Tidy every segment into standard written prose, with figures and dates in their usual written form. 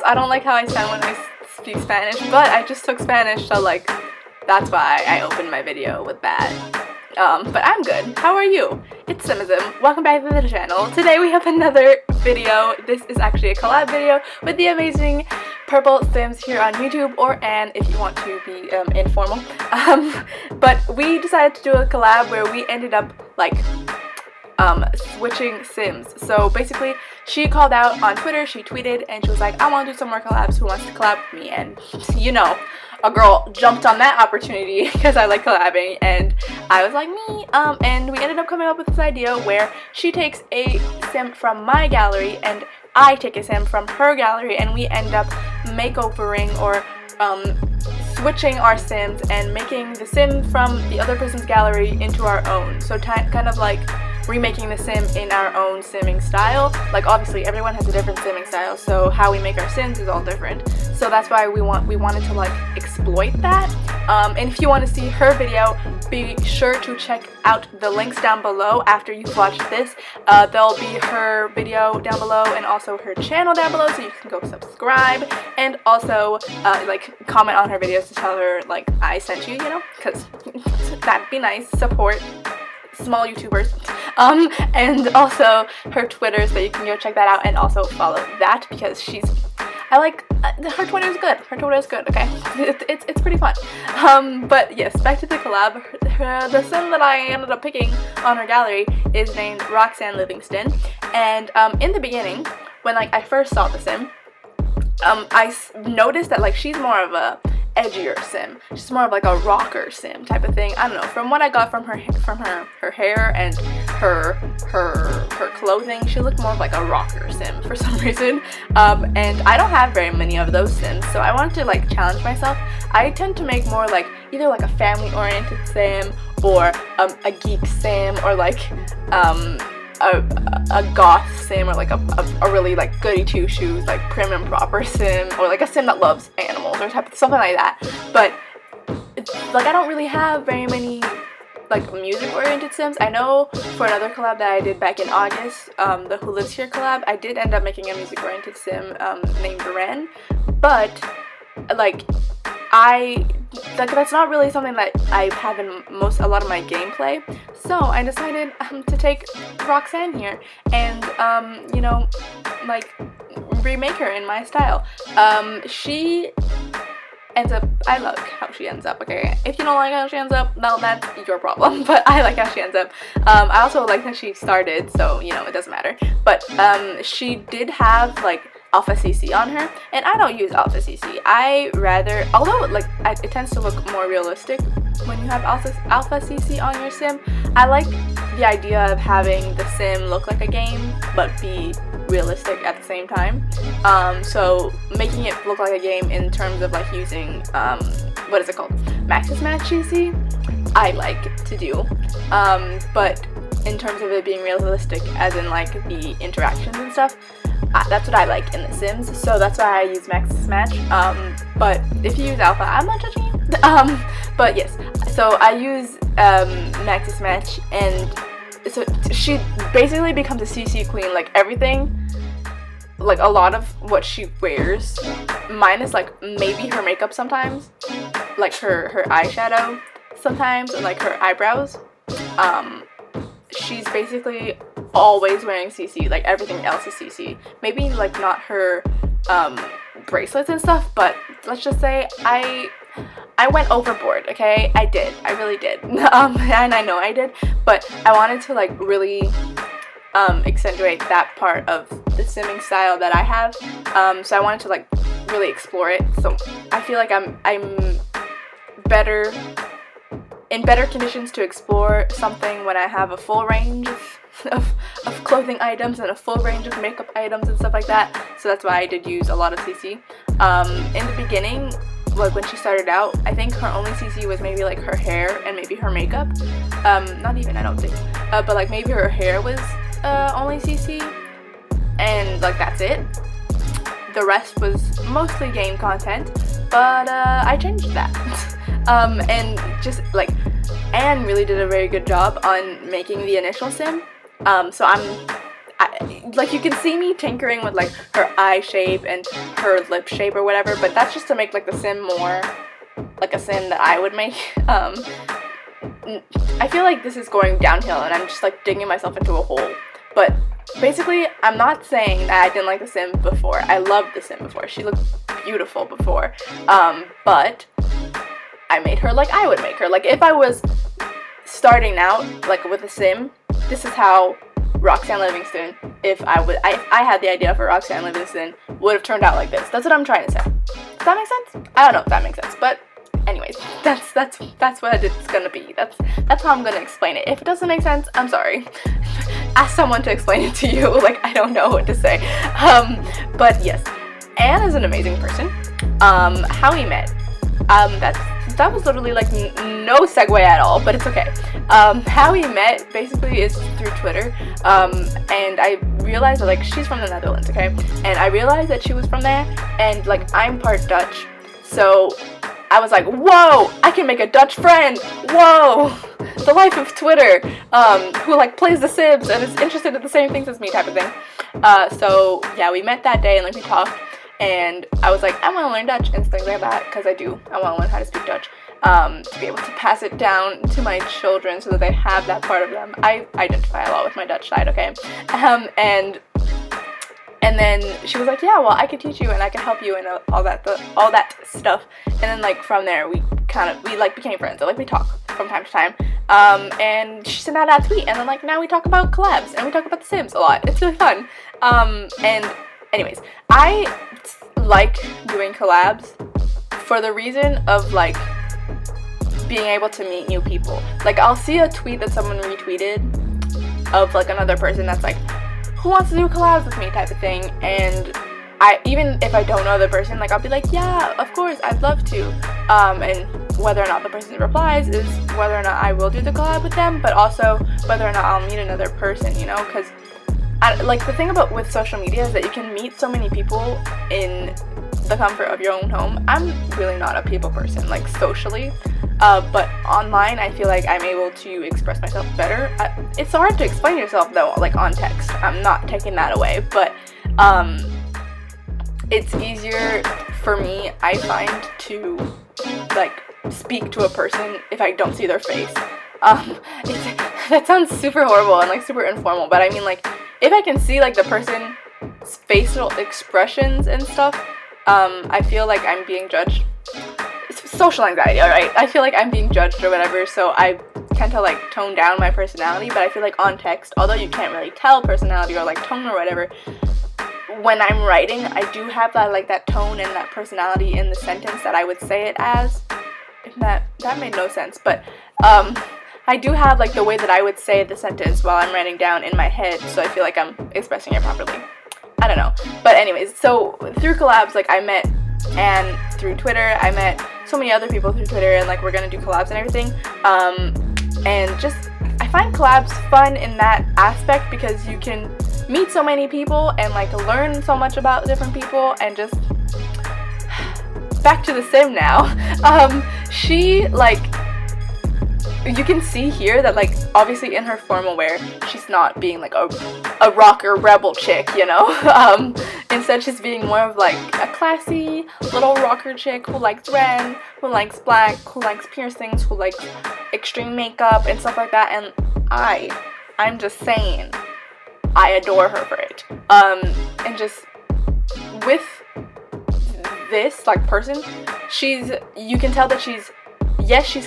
I don't like how I sound when I speak Spanish, but I just took Spanish, so like that's why I opened my video with that. But I'm good. How are you? It's Simism. Welcome back to the channel. Today we have another video. This is actually a collab video with the amazing PurpleSimz here on YouTube, or Anne if you want to be informal. But we decided to do a collab where we ended up like switching Sims. So basically she called out on Twitter, she tweeted, and she was like, I want to do some more collabs, who wants to collab with me? And you know, a girl jumped on that opportunity because I like collabing, and I was like, me. And we ended up coming up with this idea where she takes a sim from my gallery and I take a sim from her gallery, and we end up makeovering or switching our sims and making the sim from the other person's gallery into our own. So kind of like remaking the sim in our own simming style. Like obviously everyone has a different simming style, so how we make our sims is all different. So that's why we wanted to like exploit that. And if you want to see her video, be sure to check out the links down below after you've watched this. There'll be her video down below and also her channel down below, so you can go subscribe and also like comment on her videos to tell her like I sent you, you know, because that'd be nice. Support small YouTubers. And also her Twitter, so you can go check that out and also follow that because I like her Twitter is good. Her Twitter is good. Okay, it's pretty fun. But yes, back to the collab. The sim that I ended up picking on her gallery is named Roxanne Livingston, and in the beginning, when like I first saw the sim, I noticed that like she's more of a edgier sim. She's more of like a rocker sim type of thing. I don't know. From what I got from her hair and her clothing, she looked more of like a rocker sim for some reason. And I don't have very many of those sims, so I wanted to like challenge myself. I tend to make more like either like a family-oriented sim or a geek sim, or like a goth sim, or like a really like goody two shoes, like prim and proper sim, or like a sim that loves animals or something like that. But it's like I don't really have very many like music oriented sims. I know for another collab that I did back in August, the Who Lives Here collab, I did end up making a music oriented sim named Ren, but like that's not really something that I have in a lot of my gameplay. So I decided to take Roxanne here and you know, like remake her in my style. She ends up, I like how she ends up, okay? If you don't like how she ends up, well, that's your problem, but I like how she ends up. I also like that she started, so you know, it doesn't matter. But she did have like Alpha CC on her, and I don't use Alpha CC. I rather, although like it tends to look more realistic when you have Alpha CC on your sim, I like the idea of having the sim look like a game but be realistic at the same time. So making it look like a game in terms of like using what is it called, Maxis Match CC, I like to do, but in terms of it being realistic as in like the interactions and stuff, that's what I like in the Sims, so that's why I use Maxis Match. But if you use Alpha, I'm not judging you. But yes, so I use Maxis Match, and so she basically becomes a CC queen. Like everything, like a lot of what she wears, minus like maybe her makeup sometimes, like her eyeshadow sometimes, and like her eyebrows, she's basically always wearing CC. Like everything else is CC. Maybe like not her bracelets and stuff, but let's just say I went overboard, okay? I did. I really did. And I know I did, but I wanted to like really accentuate that part of the simming style that I have. So I wanted to like really explore it. So I feel like I'm in better conditions to explore something when I have a full range of clothing items and a full range of makeup items and stuff like that. So that's why I did use a lot of CC. In the beginning, like when she started out, I think her only CC was maybe like her hair and maybe her makeup. Not even, I don't think. But like maybe her hair was only CC, and like that's it. The rest was mostly game content, but I changed that. And just like Anne really did a very good job on making the initial sim. So like, you can see me tinkering with, like, her eye shape and her lip shape or whatever, but that's just to make, like, the sim more like a sim that I would make. I feel like this is going downhill and I'm just, like, digging myself into a hole. But basically, I'm not saying that I didn't like the sim before. I loved the sim before. She looked beautiful before. But I made her like I would make her. Like, if I was starting out, like, with a sim, this is how Roxanne Livingston, if I had the idea for Roxanne Livingston, would have turned out like this. That's what I'm trying to say. Does that make sense? I don't know if that makes sense, but anyways, that's what it's gonna be. That's how I'm gonna explain it. If it doesn't make sense, I'm sorry. Ask someone to explain it to you. Like, I don't know what to say. But yes, Anne is an amazing person. How we met. That was literally, like, no segue at all, but it's okay. How we met basically is through Twitter, and I realized that, like, she's from the Netherlands, okay? And I realized that she was from there, and, like, I'm part Dutch, so I was like, whoa, I can make a Dutch friend, whoa, the life of Twitter, who, like, plays The Sims and is interested in the same things as me type of thing. So yeah, we met that day and, like, we talked. And I was like, I want to learn Dutch and things like that, because I do. I want to learn how to speak Dutch, to be able to pass it down to my children so that they have that part of them. I identify a lot with my Dutch side, okay? And then she was like, yeah, well, I could teach you and I could help you and all that stuff. And then, like, from there, we like became friends. So, like, we talk from time to time. And she sent out that tweet, and then, like, now we talk about collabs and we talk about The Sims a lot. It's really fun. And anyways, I like doing collabs for the reason of, like, being able to meet new people. Like, I'll see a tweet that someone retweeted of, like, another person that's like, who wants to do collabs with me type of thing, and even if I don't know the person, like, I'll be like, yeah, of course, I'd love to, and whether or not the person replies is whether or not I will do the collab with them, but also whether or not I'll meet another person, you know, because like, the thing with social media is that you can meet so many people in the comfort of your own home. I'm really not a people person, like, socially, but online I feel like I'm able to express myself better. It's hard to explain yourself, though, like, on text. I'm not taking that away, but it's easier for me, I find, to, like, speak to a person if I don't see their face. That sounds super horrible and, like, super informal, but I mean, like, if I can see, like, the person's facial expressions and stuff, I feel like I'm being judged. It's social anxiety, alright? I feel like I'm being judged or whatever, so I tend to, like, tone down my personality, but I feel like on text, although you can't really tell personality or, like, tone or whatever, when I'm writing, I do have that, like, that tone and that personality in the sentence that I would say it as. If that made no sense, but, I do have, like, the way that I would say the sentence while I'm writing down in my head, so I feel like I'm expressing it properly. I don't know. But anyways, so through collabs, like, I met Anne through Twitter. I met so many other people through Twitter, and, like, we're gonna do collabs and everything. And just, I find collabs fun in that aspect because you can meet so many people and, like, learn so much about different people, and just back to the sim now. She, like, you can see here that, like, obviously in her formal wear, she's not being, like, a rocker rebel chick, you know? Instead, she's being more of, like, a classy little rocker chick who likes red, who likes black, who likes piercings, who likes extreme makeup and stuff like that, and I'm just saying, I adore her for it. And just with this, like, person, you can tell that she's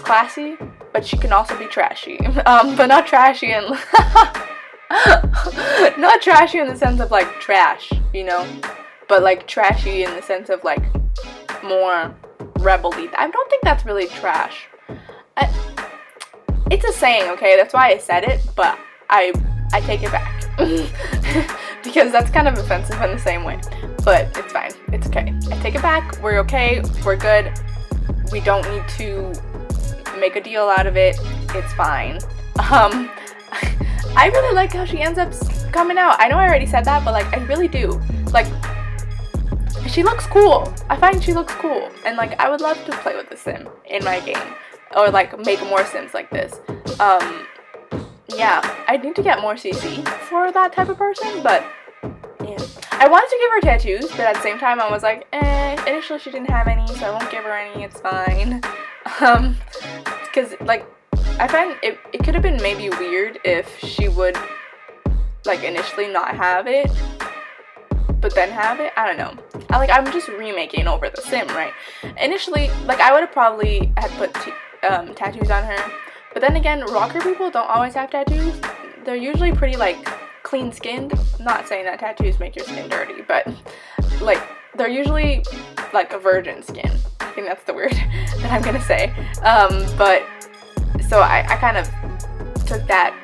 classy, but she can also be trashy. But not trashy and not trashy in the sense of, like, trash, you know, but, like, trashy in the sense of, like, more rebel-y. I don't think that's really trash. It's a saying, okay? That's why I said it, but I take it back. Because that's kind of offensive in the same way. But it's fine. It's okay. I take it back. We're okay. We're good. We don't need to make a deal out of it. It's fine. I really like how she ends up coming out. I know I already said that, but, like, I really do. Like, she looks cool. I find she looks cool. And, like, I would love to play with the sim in my game. Or, like, make more sims like this. yeah, I need to get more CC for that type of person, but yeah. I wanted to give her tattoos, but at the same time I was like, initially she didn't have any, so I won't give her any, it's fine. Because, like, I find it could have been maybe weird if she would, like, initially not have it, but then have it. I don't know. I'm just remaking over the sim, right? Initially, like, I would have probably had put tattoos on her, but then again, rocker people don't always have tattoos. They're usually pretty, like, clean skinned. Not saying that tattoos make your skin dirty, but, like, they're usually, like, a virgin skin. I think that's the word that I'm gonna say. But so I kind of took that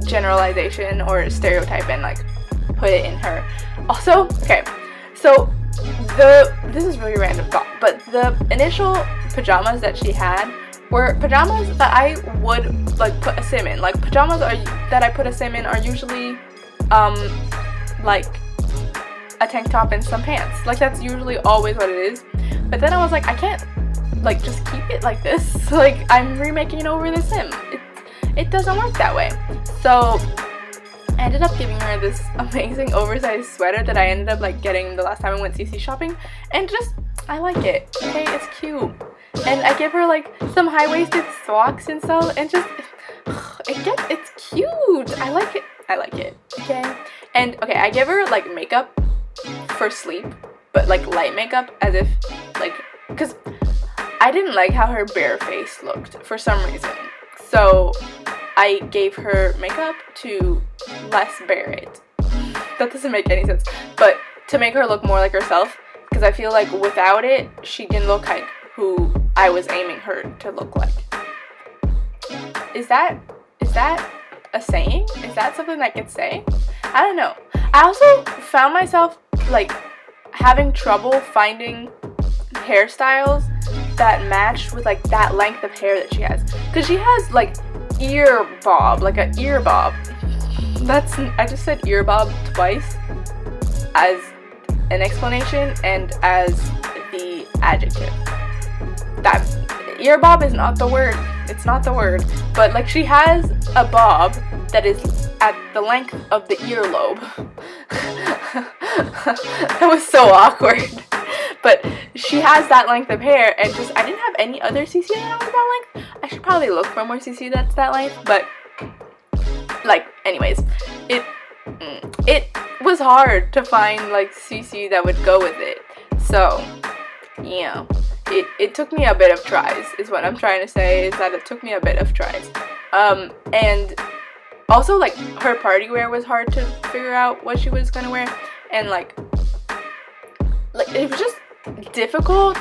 generalization or stereotype and, like, put it in her. Also, okay, so this is really random thought, but the initial pajamas that she had were pajamas that I would, like, put a sim in. Like, pajamas that I put a sim in are usually like a tank top and some pants. Like, that's usually always what it is. But then I was like, I can't, like, just keep it like this. Like, I'm remaking over the sim. It doesn't work that way. So I ended up giving her this amazing oversized sweater that I ended up, like, getting the last time I went CC shopping, and just, I like it. Okay, it's cute. And I give her, like, some high-waisted socks and stuff, and just, it's cute. I like it, okay? And, okay, I give her, like, makeup for sleep, but, like, light makeup, as if, like, because I didn't like how her bare face looked for some reason. So I gave her makeup to less bare it. That doesn't make any sense. But to make her look more like herself, because I feel like without it, she didn't look like who I was aiming her to look like. Is that a saying? Is that something I could say? I don't know. I also found myself, like, having trouble finding hairstyles that matched with, like, that length of hair that she has. Because she has, like, ear bob, like an ear bob. I just said ear bob twice as an explanation and as the adjective. That ear bob is not the word. It's not the word. But, like, she has a bob that is at the length of the earlobe. That was so awkward. But she has that length of hair, and just, I didn't have any other CC that was that length. I should probably look for more CC that's that length, but, like, anyways, it was hard to find, like, CC that would go with it. So, yeah, it took me a bit of tries, is what I'm trying to say, is that it took me a bit of tries. And also, like, her party wear was hard to figure out what she was gonna wear, and, like, it was just difficult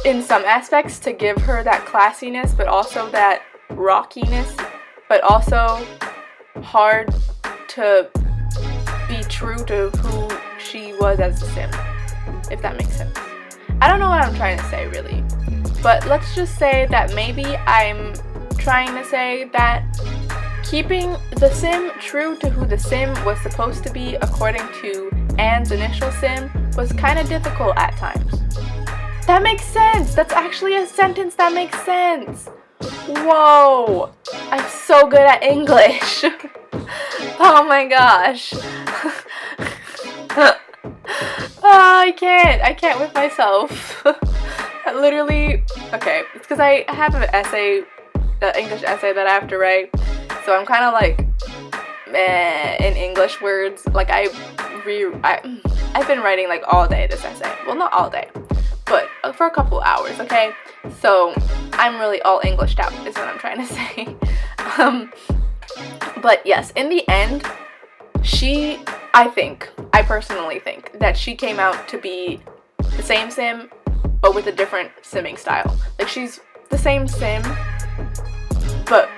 in some aspects to give her that classiness, but also that rockiness, but also hard to be true to who she was as a sim, if that makes sense. I don't know what I'm trying to say, really, but let's just say that maybe I'm trying to say that keeping the sim true to who the sim was supposed to be according to Anne's initial sim was kind of difficult at times. That makes sense! That's actually a sentence that makes sense! Whoa! I'm so good at English! Oh my gosh! Oh, I can't with myself. Literally, okay, it's because I have an essay, the English essay that I have to write, so I'm kind of like, in English words. Like, I've been writing, like, all day this essay. Well, not all day, but for a couple hours, okay? So I'm really all Englished out is what I'm trying to say. But yes, in the end, I personally think that she came out to be the same sim, but with a different simming style. Like, she's the same sim, but,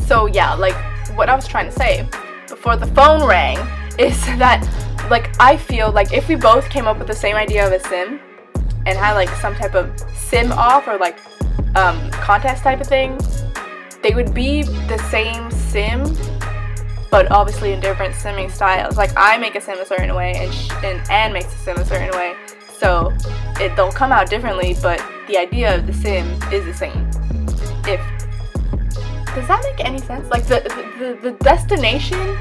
so yeah, like, what I was trying to say before the phone rang is that, like, I feel like if we both came up with the same idea of a sim and had, like, some type of sim off or, like, contest type of thing, they would be the same sim, but obviously in different simming styles. Like, I make a sim a certain way, and Anne makes a sim a certain way, so they'll come out differently, but the idea of the sim is the same. Does that make any sense? Like the destination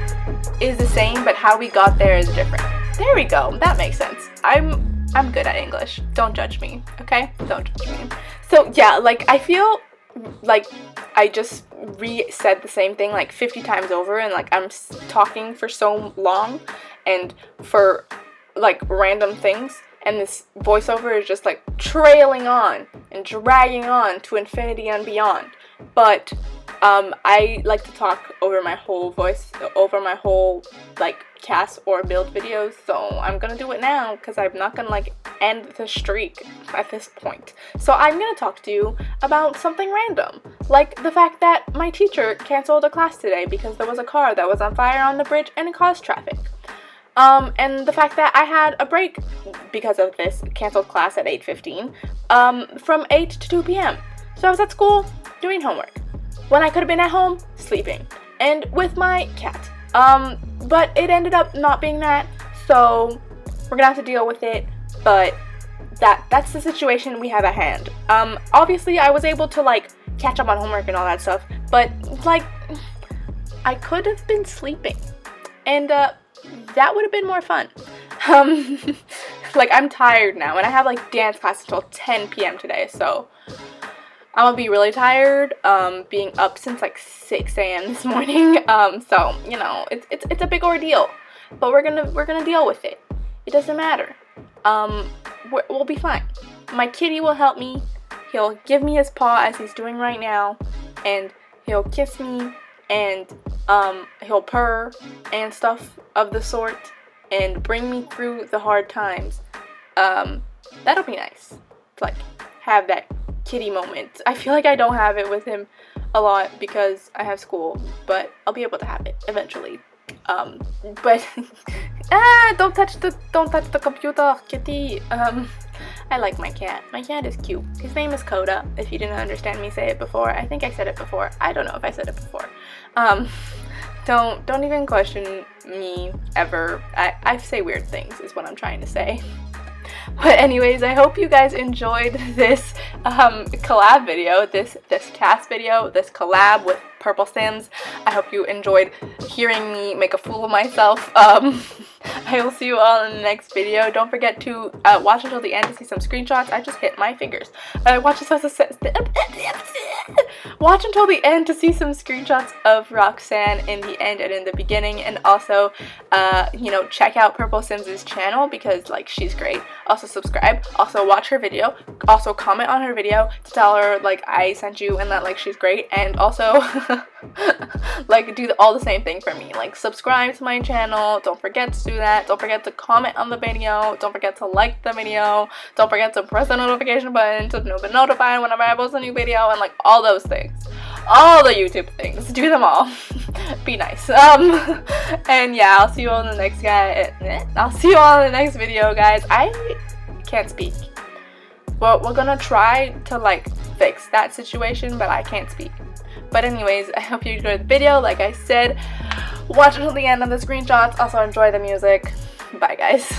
is the same, but how we got there is different. There we go. That makes sense. I'm good at English. Don't judge me, okay? Don't judge me. So yeah, like I feel like I just said the same thing like 50 times over, and like I'm talking for so long and for like random things, and this voiceover is just like trailing on and dragging on to infinity and beyond. But I like to talk over my whole voice, over my whole like cast or build videos, so I'm gonna do it now because I'm not gonna like end the streak at this point. So I'm gonna talk to you about something random, like the fact that my teacher canceled a class today because there was a car that was on fire on the bridge and it caused traffic. And the fact that I had a break because of this canceled class at 8:15 from 8 to 2 p.m. So I was at school doing homework when I could have been at home sleeping and with my cat. But it ended up not being that, so we're gonna have to deal with it. But that's the situation we have at hand. Obviously I was able to like catch up on homework and all that stuff, but like I could have been sleeping, and that would have been more fun. Like I'm tired now, and I have like dance class until 10 p.m. today, so I'm gonna be really tired, being up since like 6 a.m. this morning. So you know, it's a big ordeal, but we're gonna deal with it. It doesn't matter. We'll be fine. My kitty will help me. He'll give me his paw as he's doing right now, and he'll kiss me, and he'll purr and stuff of the sort, and bring me through the hard times. That'll be nice to like have that kitty moment. I feel like I don't have it with him a lot because I have school, but I'll be able to have it eventually. But don't touch the computer, kitty. I like my cat. My cat is cute. His name is Coda. If you didn't understand me say it before, I think I said it before. I don't know if I said it before. Don't even question me ever. I say weird things is what I'm trying to say. But anyways, I hope you guys enjoyed this collab video, this cast video, this collab with PurpleSimz. I hope you enjoyed hearing me make a fool of myself. I will see you all in the next video. Don't forget to watch until the end to see some screenshots. I just hit my fingers. Watch until the end to see some screenshots of Roxanne in the end and in the beginning, and also you know, check out PurpleSimz's channel because like she's great. Also subscribe, also watch her video, also comment on her video to tell her like I sent you and that like she's great, and also like do all the same thing for me, like subscribe to my channel. Don't forget to do that. Don't forget to comment on the video. Don't forget to like the video. Don't forget to press the notification button to be notified whenever I post a new video, and like all those things, all the YouTube things. Do them all. Be nice. And yeah, I'll see you all in the next I'll see you all in the next video, guys. I can't speak. Well, we're gonna try to like fix that situation, but I can't speak. But anyways, I hope you enjoyed the video. Like I said, watch until the end of the screenshots. Also enjoy the music. Bye, guys.